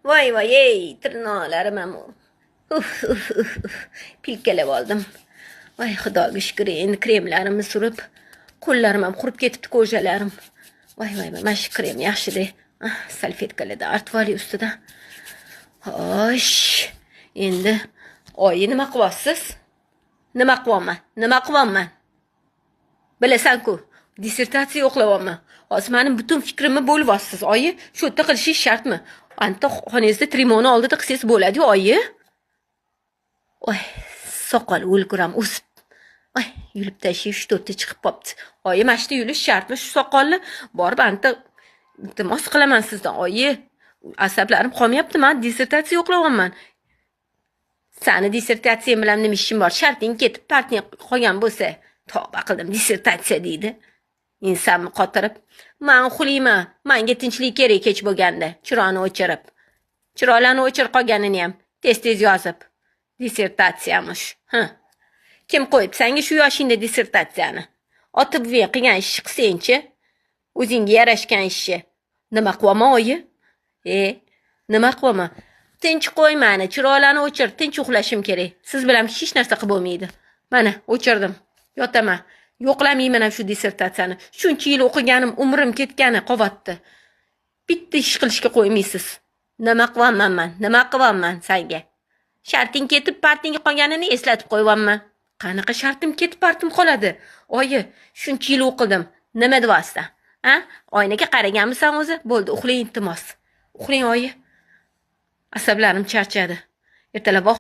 Voy voy ey, tirnoqlarim ham. Pilkalab oldim. Voy xudoga shukr, endi kremlarimni surib, qo'llarim ham qurib ketibdi, ko'jalarim. Voy voy, mana shu krem yaxshi-da. Salfetkalarda artib olay ustidan. Xo'sh, endi oyi nima qilyapsiz? Nima qilyapman? Nima qilyapman? Bilasan-ku, dissertatsiya o'qiyapman. Hozir mening butun fikrimni bo'lyapsiz, oyi. Shu yerda qilishingiz shartmi? Anta xonangizda trimoni oldida qilsangiz bo'ladi, oyi. Voy, soqol o'lguram o'sib. Ay, yulib tashlab shu to'rtda chiqib qopti. Oyi, mana shu yulish shartmi shu soqolni? Borib anta iltimos qilaman sizdan, oyi. Asablarim qolmayapti, men dissertatsiya o'qiyapman. Sani dissertatsiya bilan nima ishim bor? Sharting ketib, partning qolgan bo'lsa, tavba qildim, dissertatsiya deydi. Insonni qotirib, men uxlayman, menga tinchlik kerak kech bo'lganda, chiroqni o'chirib. Chiroqlarni o'chirib qolganini ham tez-tez yozib. Dissertatsiyamish. Kim qo'yib senga shu yoshingda dissertatsiyani? Otib qilgan ishni qilsang-chi, o'zingga yarashgan ishni. Nima qilaman, oyi? Nima qilaman? Tinch qo'y meni, chiroqlarni o'chir, tinch uxlashim kerak. Siz bilan hech narsa qilib bo'lmaydi. Mana, o'chirdim. Yotaman. Yo'qlamayman ham shu dissertatsiyani. Shuncha yil o'qiganim, umrim ketgani qovatdi. Bitta ish qilishga qo'ymaysiz. Nima qilaman men? Nima qilaman senga? Sharting ketib, partingga qolganini eslatib qo'yapman. Qanaqa shartim ketib, partim qoladi? Oyi, shuncha yil o'qidim. Nima deyapsan? Oynaga qaraganmisan o'zi? Bo'ldi, uxlang iltimos. Uxlang, oyi. Asablarim charchadi. Ertalab